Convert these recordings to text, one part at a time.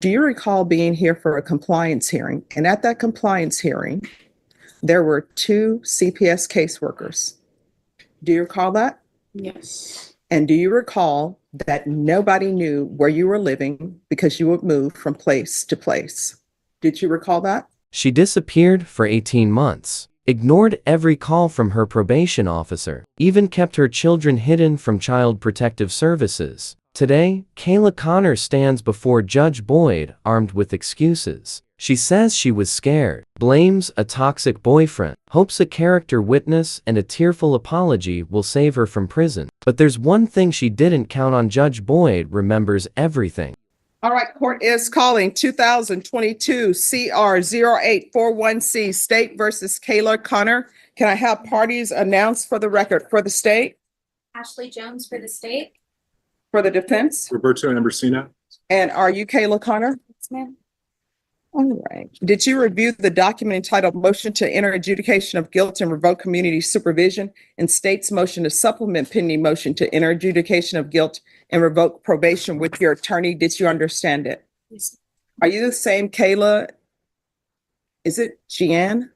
Do you recall being here for a compliance hearing? And at that compliance hearing, there were two CPS caseworkers. Do you recall that? Yes. And do you recall that nobody knew where you were living because you would move from place to place? Did you recall that? She disappeared for 18 months, ignored every call from her probation officer, even kept her children hidden from Child Protective Services. Today, Kayla Connor stands before Judge Boyd armed with excuses. She says she was scared, blames a toxic boyfriend, hopes a character witness and a tearful apology will save her from prison. But there's one thing she didn't count on. Judge Boyd remembers everything. All right, court is calling 2022 CR 0841C State versus Kayla Connor. Can I have parties announced for the record? For the state? Ashley Jones for the state. For the defense? Roberto Ambrosino. And are you Kayla Connor? Yes, ma'am. All right. Did you review the document entitled Motion to Enter Adjudication of Guilt and Revoke Community Supervision and state's motion to supplement pending motion to enter adjudication of guilt and revoke probation with your attorney? Did you understand it? Yes. Are you the same Kayla? Is it Janine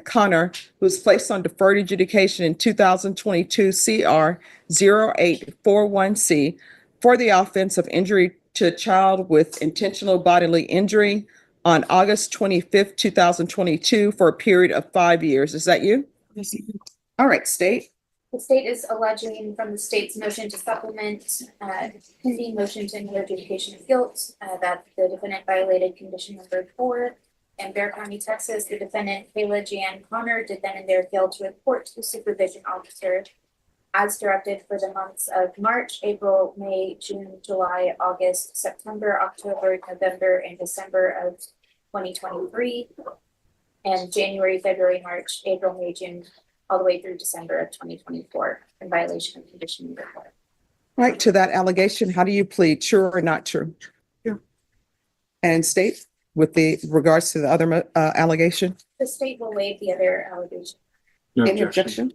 Connor, who was placed on deferred adjudication in 2022 CR 0841C for the offense of injury to a child with intentional bodily injury on August 25th, 2022 for a period of 5 years? Is that you? Yes. All right, state. The state is alleging from the state's motion to supplement pending motion to enter adjudication of guilt that the defendant violated condition number 4 in Bexar County, Texas. The defendant, Kayla Jan Connor, did then and there fail to report to the supervision officer as directed for the months of March, April, May, June, July, August, September, October, November, and December of 2023, and January, February, March, April, May, June, all the way through December of 2024 in violation of condition number 4. Right, to that allegation, how do you plead? True or not true? True. And state, with the regards to the other allegation? The state will waive the other allegation. No Any objection?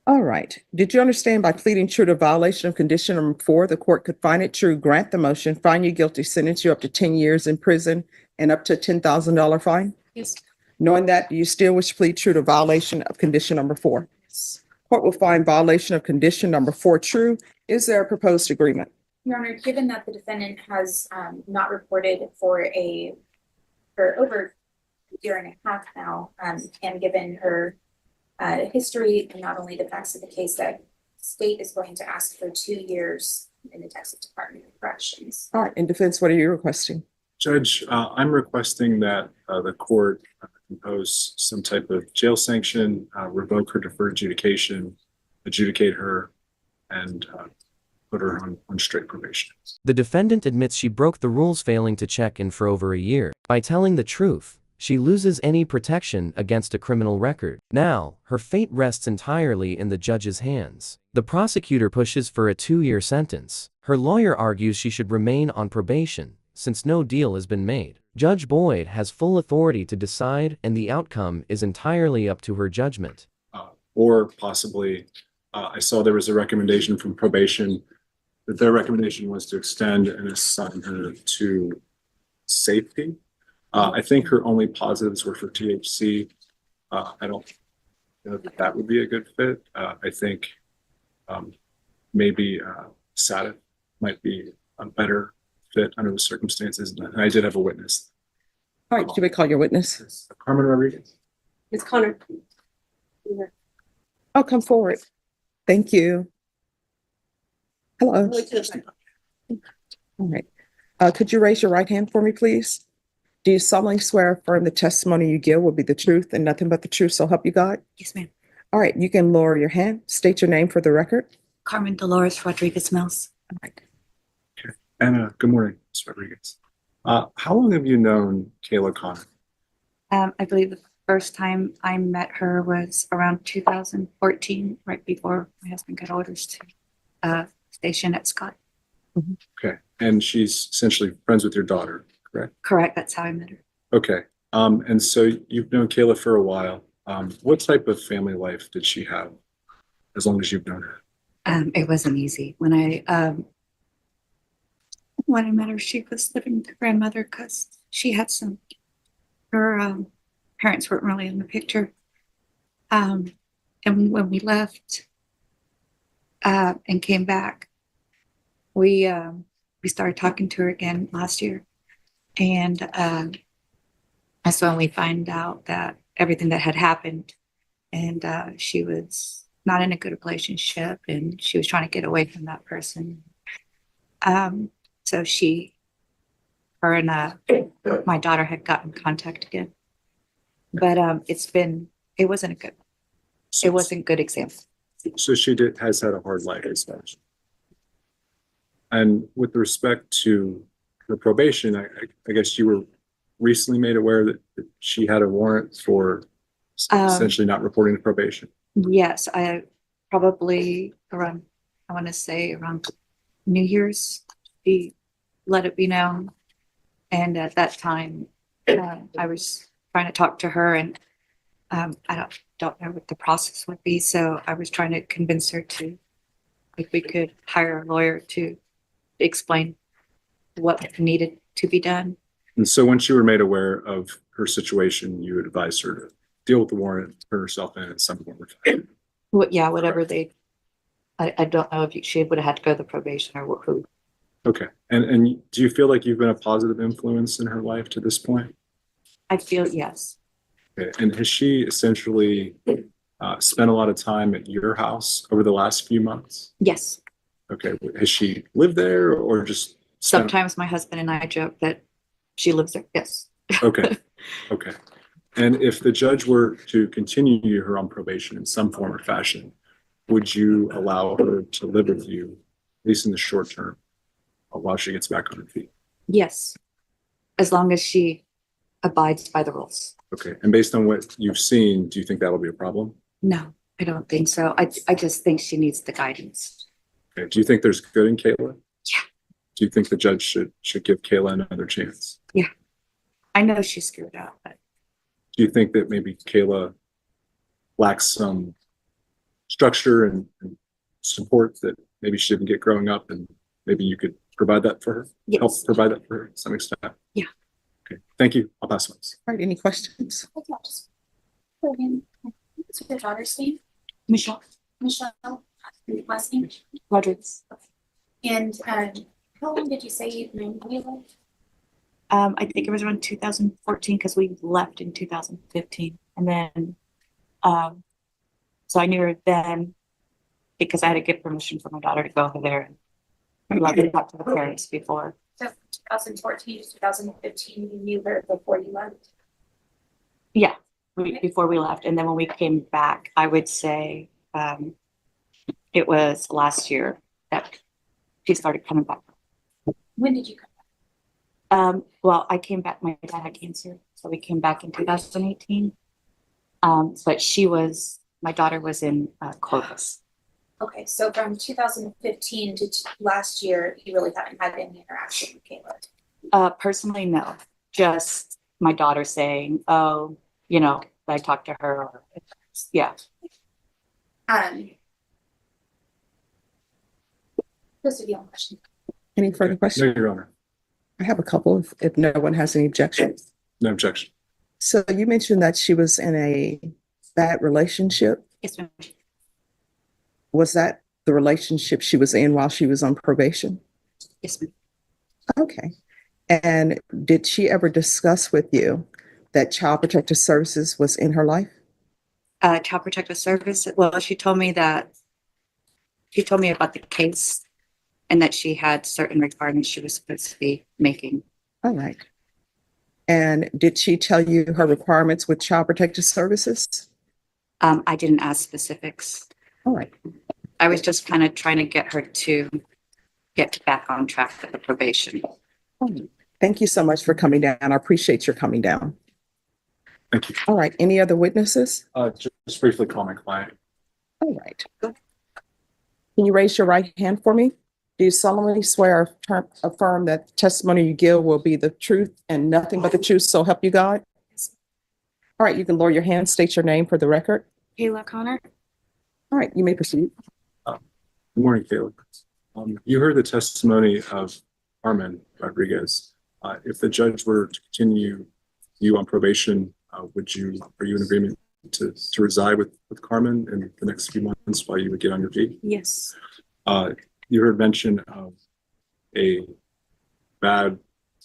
All right. Did you understand by pleading true to violation of condition number 4, the court could find it true, grant the motion, find you guilty, sentence you up to 10 years in prison and up to $10,000 fine? Yes. Knowing that, do you still wish to plead true to violation of condition number 4? Yes. Court will find violation of condition number 4 true. Is there a proposed agreement? Your Honor, given that the defendant has not reported for over a year and a half now, and given her history and not only the facts of the case, that state is going to ask for 2 years in the Texas Department of Corrections. All right. In defense, what are you requesting? Judge, I'm requesting that the court impose some type of jail sanction, revoke her deferred adjudication, adjudicate her, and put her on strict probation. The defendant admits she broke the rules, failing to check in for over a year. By telling the truth, she loses any protection against a criminal record. Now, her fate rests entirely in the judge's hands. The prosecutor pushes for a 2-year sentence. Her lawyer argues she should remain on probation, since no deal has been made. Judge Boyd has full authority to decide, and the outcome is entirely up to her judgment. Or possibly, I saw there was a recommendation from probation that their recommendation was to extend and assign her to safety. I think her only positives were for THC. I don't know that that would be a good fit. I think maybe SATIF might be a better fit under the circumstances. And I did have a witness. All right. Should we call your witness? Carmen Rodriguez. Ms. Connor. Oh, come forward. Thank you. Hello. All right. Could you raise your right hand for me, please? Do you solemnly swear or affirm the testimony you give will be the truth and nothing but the truth, so help you God? Yes, ma'am. All right, you can lower your hand. State your name for the record. Carmen Dolores Rodriguez Mills. All right. Okay. And good morning, Ms. Rodriguez. How long have you known Kayla Connor? I believe the first time I met her was around 2014, right before my husband got orders to station at Scott. Okay. And she's essentially friends with your daughter, correct? Correct. That's how I met her. Okay. And so you've known Kayla for a while. What type of family life did she have as long as you've known her? It wasn't easy. When I when I met her, she was living with her grandmother because she had her parents weren't really in the picture. And when we left and came back, we started talking to her again last year. And that's when we find out that everything that had happened, and she was not in a good relationship and she was trying to get away from that person. So her and my daughter had gotten contact again. But it wasn't a good example. So she has had a hard life, as such. And with respect to the probation, I guess you were recently made aware that she had a warrant for essentially not reporting to probation. Yes, I probably around, I want to say around New Year's, she let it be known. And at that time, I was trying to talk to her, and I don't know what the process would be. So I was trying to convince her to, if we could hire a lawyer to explain what needed to be done. And so once you were made aware of her situation, you advised her to deal with the warrant, turn herself in at some point. Whatever I don't know if she would have had to go to the probation or who. Okay. And do you feel like you've been a positive influence in her life to this point? I feel yes. Okay. And has she essentially spent a lot of time at your house over the last few months? Yes. Okay. Has she lived there or just Sometimes my husband and I joke that she lives there. Yes. Okay. Okay. And if the judge were to continue her on probation in some form or fashion, would you allow her to live with you, at least in the short term, while she gets back on her feet? Yes. As long as she abides by the rules. Okay. And based on what you've seen, do you think that'll be a problem? No, I don't think so. I just think she needs the guidance. Okay. Do you think there's good in Kayla? Yeah. Do you think the judge should give Kayla another chance? Yeah. I know she's screwed up, but Do you think that maybe Kayla lacks some structure and support that maybe she didn't get growing up, and maybe you could provide that for her? yes. Help provide that for her to some extent? Yeah. Okay. Thank you. I'll pass it. All right, any questions? I can just put in, what's your daughter's name? Michelle Michelle, last name? Rodriguez. And how long did you say you've known Kayla? I think it was around 2014 because we left in 2015. And then, so I knew her then because I had to get permission for my daughter to go over there and let her talk to the parents before. So 2014 to 2015, you knew her before you left? Yeah, before we left. And then when we came back, I would say it was last year that she started coming back. When did you come? Well, I came back, my dad had cancer, so we came back in 2018. But my daughter was in Clovis. Okay, so from 2015 to last year, you really haven't had any interaction with Kayla? Personally, no. Just my daughter saying, oh, I talked to her. Or, yeah. Those are the only questions. Any further No, questions? Your Honor. I have a couple if no one has any objections. No objection. So you mentioned that she was in a bad relationship. Yes, ma'am. Was that the relationship she was in while she was on probation? Yes, ma'am. Okay. And did she ever discuss with you that Child Protective Services was in her life? Child Protective Service. Well, she told me about the case and that she had certain requirements she was supposed to be making. All right. And did she tell you her requirements with Child Protective Services? I didn't ask specifics. All right. I was just kind of trying to get her to get back on track with the probation. Thank you so much for coming down. I appreciate your coming down. Thank you. All right. Any other witnesses? Just briefly call my client. All right. Can you raise your right hand for me? Do you solemnly swear or affirm that the testimony you give will be the truth and nothing but the truth, so help you God? All right, you can lower your hand, state your name for the record. Kayla Connor. All right, you may proceed. Good morning, Kayla. You heard the testimony of Carmen Rodriguez. If the judge were to continue you on probation, are you in agreement to reside with Carmen in the next few months while you would get on your feet? Yes. You heard mention of a bad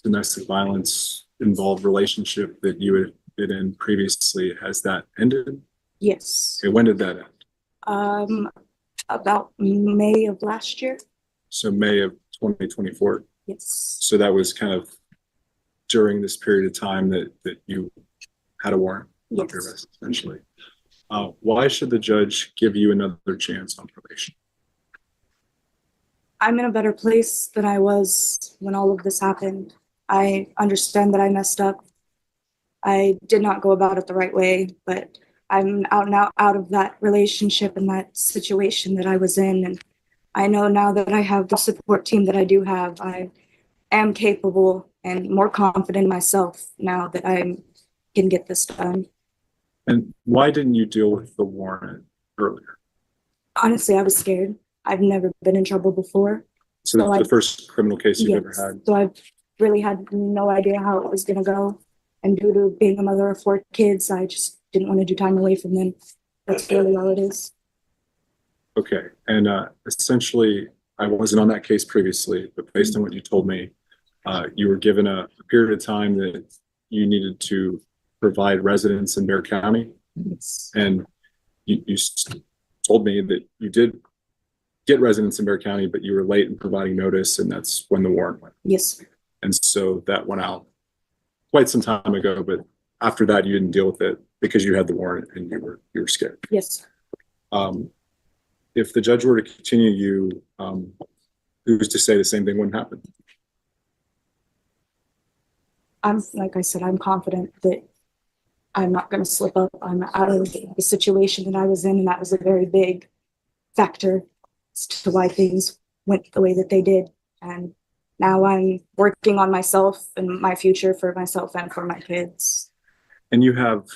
domestic violence involved relationship that you had been in previously. Has that ended? Yes. Okay, when did that end? About May of last year. So May of 2024. Yes. So that was kind of during this period of time that you had a warrant of your arrest, essentially. Why should the judge give you another chance on probation? I'm in a better place than I was when all of this happened. I understand that I messed up. I did not go about it the right way, but I'm out of that relationship and that situation that I was in. And I know now that I have the support team that I do have, I am capable and more confident in myself now that I can get this done. And why didn't you deal with the warrant earlier? Honestly, I was scared. I've never been in trouble before. So that's the first criminal case you've ever Yes. had? So I really had no idea how it was going to go. And due to being a mother of 4 kids, I just didn't want to do time away from them. That's really all it is. Okay. And essentially, I wasn't on that case previously, but based on what you told me, you were given a period of time that you needed to provide residence in Bexar County. Yes. And you told me that you did get residence in Bexar County, but you were late in providing notice, and that's when the warrant went. Yes. And so that went out quite some time ago, but after that, you didn't deal with it because you had the warrant and you were scared. Yes. If the judge were to continue you, who's to say the same thing wouldn't happen? Like I said, I'm confident that I'm not going to slip up. I'm out of the situation that I was in, and that was a very big factor as to why things went the way that they did. And now I'm working on myself and my future for myself and for my kids. And you have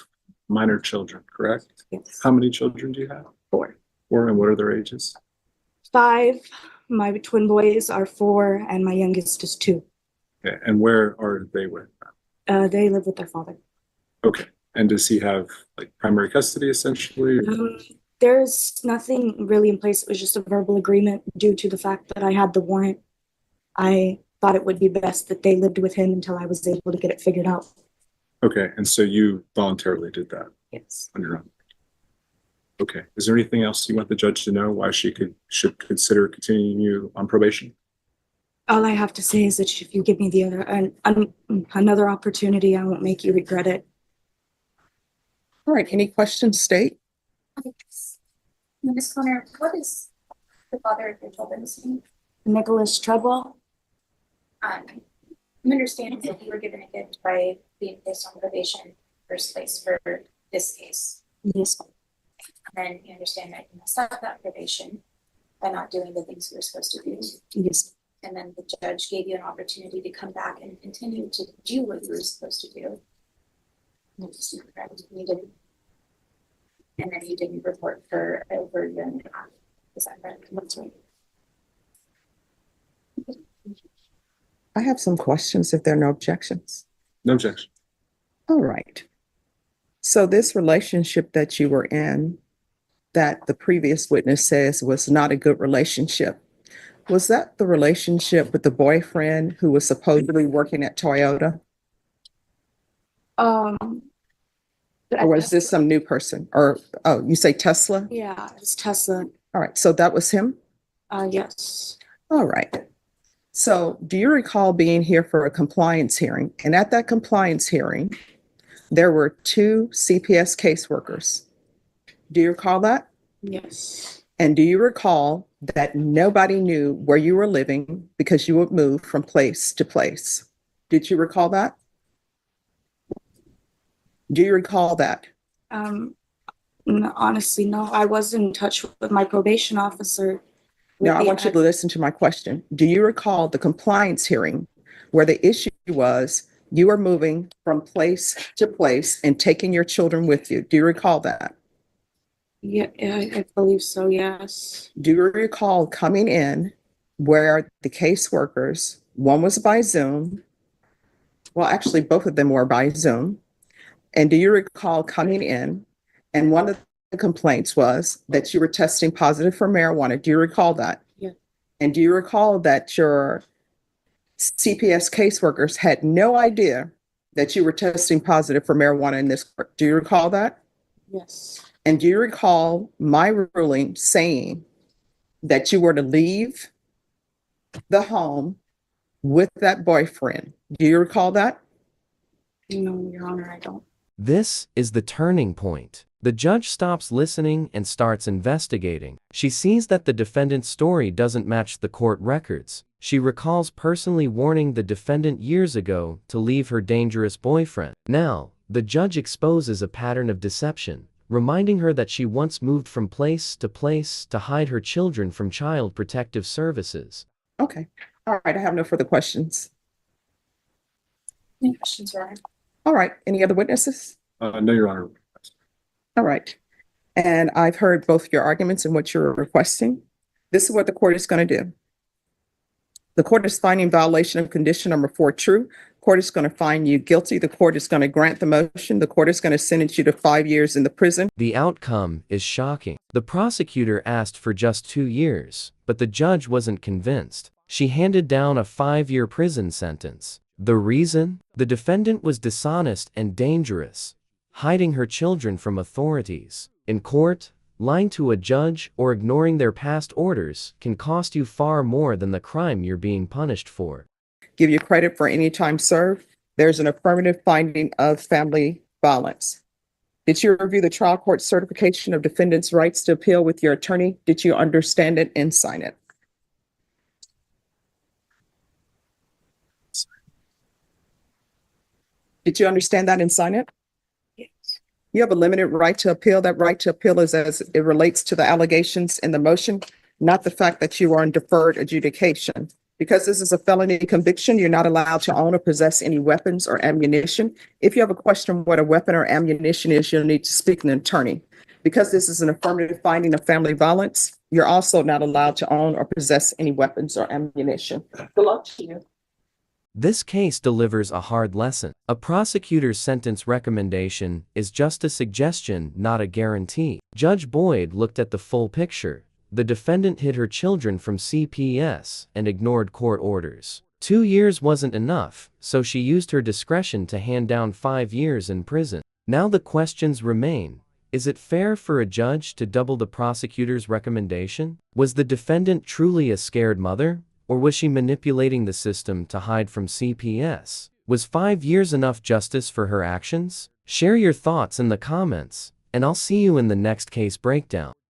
minor children, correct? Yes. How many children do you have? 4. 4, and what are their ages? 5. My twin boys are 4, and my youngest is 2. Okay. And where are they with? They live with their father. Okay. And does he have like primary custody essentially? There's nothing really in place. It was just a verbal agreement due to the fact that I had the warrant. I thought it would be best that they lived with him until I was able to get it figured out. Okay. And so you voluntarily did that Yes. on your own? Okay. Is there anything else you want the judge to know why she should consider continuing you on probation? All I have to say is that if you give me the another opportunity, I won't make you regret it. All right, any questions, State? Ms. Connor, what is the father of your children's name? Nicholas Treadwell? I'm understanding that you were given a gift by being placed on probation in the first place for this case. Yes. And then you understand that you messed up that probation by not doing the things you were supposed to do. Yes. And then the judge gave you an opportunity to come back and continue to do what you were supposed to do. You didn't. And then you didn't report for over a year and a half. Is that correct? That's right. I have some questions if there are no objections. No objection. All right. So this relationship that you were in, that the previous witness says was not a good relationship, was that the relationship with the boyfriend who was supposedly working at Toyota? Or was this some new person? Or, oh, you say Tesla? Yeah, it's Tesla. All right, so that was him? Yes. All right. So do you recall being here for a compliance hearing? And at that compliance hearing, there were 2 CPS caseworkers. Do you recall that? Yes. And do you recall that nobody knew where you were living because you would move from place to place? Did you recall that? Do you recall that? No, honestly, no. I was in touch with my probation officer. Now, I want you to listen to my question. Do you recall the compliance hearing where the issue was you were moving from place to place and taking your children with you? Do you recall that? Yeah, I believe so, yes. Do you recall coming in where the caseworkers One was by Zoom. Well, actually, both of them were by Zoom. And do you recall coming in and one of the complaints was that you were testing positive for marijuana? Do you recall that? Yeah. And do you recall that your CPS caseworkers had no idea that you were testing positive for marijuana in this court? Do you recall that? Yes. And do you recall my ruling saying that you were to leave the home with that boyfriend? Do you recall that? No, Your Honor, I don't. This is the turning point. The judge stops listening and starts investigating. She sees that the defendant's story doesn't match the court records. She recalls personally warning the defendant years ago to leave her dangerous boyfriend. Now, the judge exposes a pattern of deception, reminding her that she once moved from place to hide her children from Child Protective Services. Okay. All right. I have no further questions. Any questions, Your Honor? All right. Any other witnesses? No, Your Honor. All right. And I've heard both your arguments and what you're requesting. This is what the court is going to do. The court is finding violation of condition number 4 true. Court is going to find you guilty. The court is going to grant the motion. The court is going to sentence you to 5 years in the prison. The outcome is shocking. The prosecutor asked for just 2 years, but the judge wasn't convinced. She handed down a 5-year prison sentence. The reason? The defendant was dishonest and dangerous, hiding her children from authorities. In court, lying to a judge or ignoring their past orders can cost you far more than the crime you're being punished for. Give you credit for any time served. There's an affirmative finding of family violence. Did you review the trial court certification of defendant's rights to appeal with your attorney? Did you understand it and sign it? Did you understand that and sign it? Yes. You have a limited right to appeal. That right to appeal is as it relates to the allegations in the motion, not the fact that you are in deferred adjudication. Because this is a felony conviction, you're not allowed to own or possess any weapons or ammunition. If you have a question what a weapon or ammunition is, you'll need to speak to an attorney. Because this is an affirmative finding of family violence, you're also not allowed to own or possess any weapons or ammunition. Good luck to you. This case delivers a hard lesson. A prosecutor's sentence recommendation is just a suggestion, not a guarantee. Judge Boyd looked at the full picture. The defendant hid her children from CPS and ignored court orders. 2 years wasn't enough, so she used her discretion to hand down 5 years in prison. Now the questions remain. Is it fair for a judge to double the prosecutor's recommendation? Was the defendant truly a scared mother? Or was she manipulating the system to hide from CPS? Was 5 years enough justice for her actions? Share your thoughts in the comments, and I'll see you in the next case breakdown.